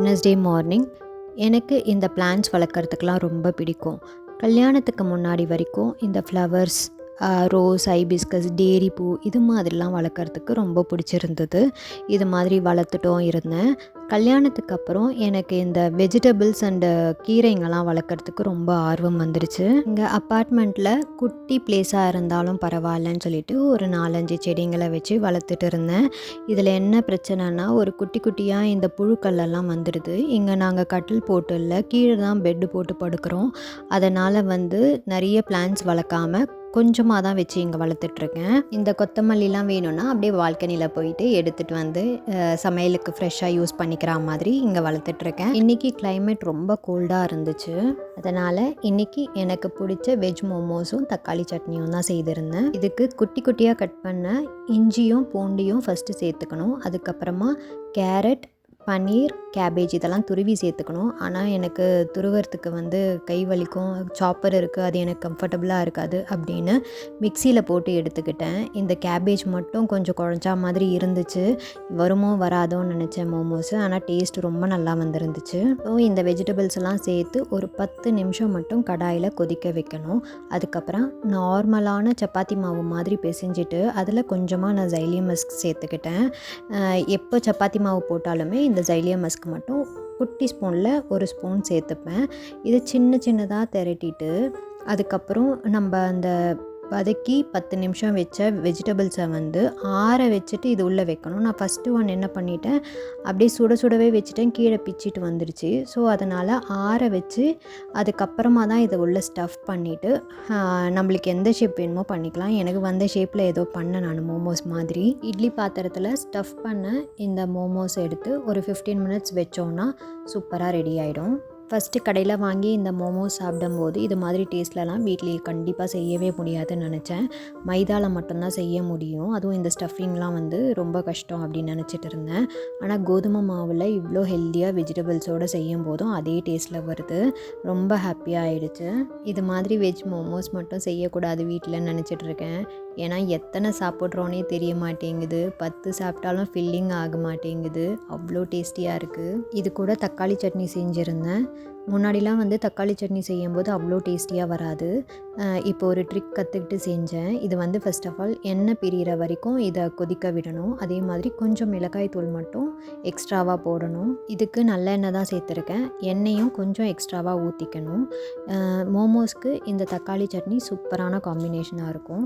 Wednesday morning. எனக்கு இந்த plants வளர்க்குறதுக்கெலாம் ரொம்ப பிடிக்கும். கல்யாணத்துக்கு முன்னாடி வரைக்கும் இந்த ஃப்ளவர்ஸ், ரோஸ், ஹைபிஸ்கஸ், டேரி பூ இது மாதிரிலாம் வளர்க்குறதுக்கு ரொம்ப பிடிச்சிருந்தது. இது மாதிரி வளர்த்துட்டும் இருந்தேன். கல்யாணத்துக்கு அப்புறம் எனக்கு இந்த வெஜிடபிள்ஸ் அண்டு கீரைங்கள்லாம் வளர்க்குறதுக்கு ரொம்ப ஆர்வம் வந்துடுச்சு. இங்கே அப்பார்ட்மெண்ட்டில் குட்டி பிளேஸாக இருந்தாலும் பரவாயில்லன்னு சொல்லிட்டு ஒரு 4-5 செடிங்களை வச்சு வளர்த்துட்டு இருந்தேன். இதில் என்ன பிரச்சனைனா, ஒரு குட்டி குட்டியாக இந்த புழுக்கள்லாம் வந்துடுது. இங்கே நாங்கள் கட்டில் போட்டு இல்லை, கீழே தான் பெட்டு போட்டு படுக்கிறோம். அதனால் நிறைய பிளான்ட்ஸ் வளர்க்காமல் கொஞ்சமாக தான் வச்சு இங்கே வளர்த்துட்ருக்கேன். இந்த கொத்தமல்லிலாம் வேணும்னா அப்படியே பால்கனியில் போயிட்டு எடுத்துகிட்டு சமையலுக்கு ஃப்ரெஷ்ஷாக யூஸ் பண்ணிக்கிற மாதிரி இங்கே வளர்த்துட்ருக்கேன். இன்றைக்கி கிளைமேட் ரொம்ப கோல்டாக இருந்துச்சு. அதனால் இன்றைக்கி எனக்கு பிடிச்ச வெஜ் மோமோஸும் தக்காளி சட்னியும் தான் செய்திருந்தேன். இதுக்கு குட்டி குட்டியாக கட் பண்ண இஞ்சியும் பூண்டியும் ஃபஸ்ட்டு சேர்த்துக்கணும். அதுக்கப்புறமா கேரட், பன்னீர், கேபேஜ் இதெல்லாம் துருவி சேர்த்துக்கணும். ஆனால் எனக்கு துருவறதுக்கு கை வலிக்கும், சாப்பர் இருக்குது, அது எனக்கு கம்ஃபர்டபுளாக இருக்காது அப்படின்னு மிக்சியில் போட்டு எடுத்துக்கிட்டேன். இந்த கேபேஜ் மட்டும் கொஞ்சம் குழஞ்சா மாதிரி இருந்துச்சு. வருமோ வராதோன்னு நினச்சேன் மோமோஸு, ஆனால் டேஸ்ட் ரொம்ப நல்லா வந்துருந்துச்சு. ஸோ இந்த வெஜிடபிள்ஸ் எல்லாம் சேர்த்து ஒரு 10 நிமிஷம் மட்டும் கடாயில் கொதிக்க வைக்கணும். அதுக்கப்புறம் நார்மலான சப்பாத்தி மாவு மாதிரி பிசைஞ்சிட்டு அதில் கொஞ்சமாக நான் ஜைலியம் மஸ்க் சேர்த்துக்கிட்டேன். எப்போ சப்பாத்தி மாவு போட்டாலுமே இந்த ஜைலியம் மஸ்க் மட்டும் குட்டி ஸ்பூனில் 1 ஸ்பூன் சேர்த்துப்பேன். இது சின்ன சின்னதாக திரட்டிட்டு அதுக்கப்புறம் நம்ம அந்த வதக்கி 10 நிமிஷம் வச்ச வெஜிடபிள்ஸை ஆற வச்சுட்டு இது உள்ளே வைக்கணும். நான் ஃபஸ்ட்டு என்ன பண்ணிட்டேன், அப்படியே சுடவே வச்சுட்டேன், கீழே பிச்சிட்டு வந்துடுச்சு. ஸோ அதனால் ஆற வச்சு அதுக்கப்புறமா தான் இதை உள்ளே ஸ்டஃப் பண்ணிவிட்டு நம்மளுக்கு எந்த ஷேப் வேணுமோ பண்ணிக்கலாம். எனக்கு வந்த ஷேப்பில் ஏதோ பண்ணேன் நான் மோமோஸ் மாதிரி. இட்லி பாத்திரத்தில் ஸ்டஃப் பண்ண இந்த மோமோஸ் எடுத்து ஒரு 15 மினிட்ஸ் வச்சோன்னா சூப்பராக ரெடி ஆகிடும். ஃபஸ்ட்டு கடையில் வாங்கி இந்த மோமோஸ் சாப்பிடும்போது இது மாதிரி டேஸ்ட்லலாம் வீட்லேயே கண்டிப்பாக செய்யவே முடியாதுன்னு நினச்சேன். மைதாவில் மட்டும்தான் செய்ய முடியும், அதுவும் இந்த ஸ்டஃபிங்லாம் ரொம்ப கஷ்டம் அப்படின்னு நினச்சிட்டு இருந்தேன். ஆனால் கோதுமை மாவில் இவ்வளோ ஹெல்த்தியாக வெஜிடபிள்ஸோடு செய்யும் போதும் அதே டேஸ்ட்டில் வருது. ரொம்ப ஹாப்பியாக ஆகிடுச்சு. இது மாதிரி வெஜ் மோமோஸ் மட்டும் செய்யக்கூடாது வீட்டில் நினச்சிட்ருக்கேன். ஏன்னா எத்தனை சாப்பிட்றோன்னே தெரிய மாட்டேங்குது, 10 சாப்பிட்டாலும் ஃபில்லிங் ஆக மாட்டேங்குது, அவ்வளோ டேஸ்டியாக இருக்குது. இது கூட தக்காளி சட்னி செஞ்சுருந்தேன். முன்னாடிலாம் தக்காளி சட்னி செய்யும்போது அவ்வளோ டேஸ்டியாக வராது. இப்போ ஒரு ட்ரிக் கற்றுக்கிட்டு செஞ்சேன். இது ஃபஸ்ட் ஆஃப் ஆல் எண்ணெய் பிரிகிற வரைக்கும் இதை கொதிக்க விடணும். அதே மாதிரி கொஞ்சம் மிளகாய் தூள் மட்டும் எக்ஸ்ட்ராவாக போடணும். இதுக்கு நல்லெண்ணெய் தான் சேர்த்துருக்கேன். எண்ணெயும் கொஞ்சம் எக்ஸ்ட்ராவாக ஊற்றிக்கணும். மோமோஸ்க்கு இந்த தக்காளி சட்னி சூப்பரான காம்பினேஷனாக இருக்கும்.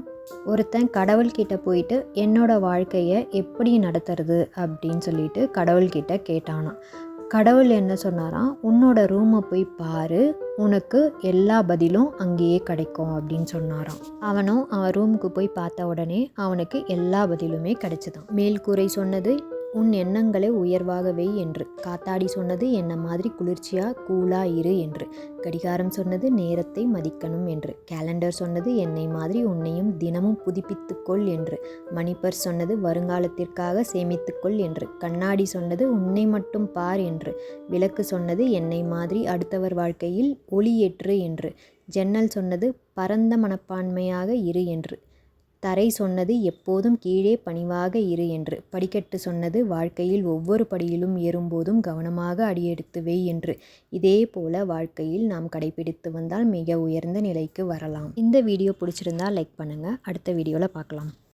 ஒருத்தன் கடவுள்கிட்ட போயிட்டு என்னோடய வாழ்க்கையை எப்படி நடத்துறது அப்படின்னு சொல்லிட்டு கடவுள்கிட்ட கேட்டானான். கடவுள் என்ன சொன்னாராம், உன்னோட ரூமை போய் பாரு, உனக்கு எல்லா பதிலும் அங்கேயே கிடைக்கும் அப்படின்னு சொன்னாராம். அவன் ரூமுக்கு போய் பார்த்த உடனே அவனுக்கு எல்லா பதிலுமே கிடைச்சிதான். மேல்கூரை சொன்னது உன் எண்ணங்களை உயர்வாக வை என்று, காத்தாடி சொன்னது என்ன மாதிரி குளிர்ச்சியாக கூலாக இரு என்று, கடிகாரம் சொன்னது நேரத்தை மதிக்கணும் என்று, கேலண்டர் சொன்னது என்னை மாதிரி உன்னையும் தினமும் புதுப்பித்துக்கொள் என்று, மணிப்பர் சொன்னது வருங்காலத்திற்காக சேமித்துக்கொள் என்று, கண்ணாடி சொன்னது உன்னை மட்டும் பார் என்று, விளக்கு சொன்னது என்னை மாதிரி அடுத்தவர் வாழ்க்கையில் ஒளியேற்று என்று, ஜன்னல் சொன்னது பரந்த மனப்பான்மையாக இரு என்று, தரை சொன்னது எப்போதும் கீழே பணிவாக இரு என்று, படிக்கட்டு சொன்னது வாழ்க்கையில் ஒவ்வொரு படியிலும் ஏறும்போதும் கவனமாக அடியெடுத்து வை என்று. இதே போல வாழ்க்கையில் நாம் கடைபிடித்து வந்தால் மிக உயர்ந்த நிலைக்கு வரலாம். இந்த வீடியோ பிடிச்சிருந்தால் லைக் பண்ணுங்கள். அடுத்த வீடியோவில் பார்க்கலாம்.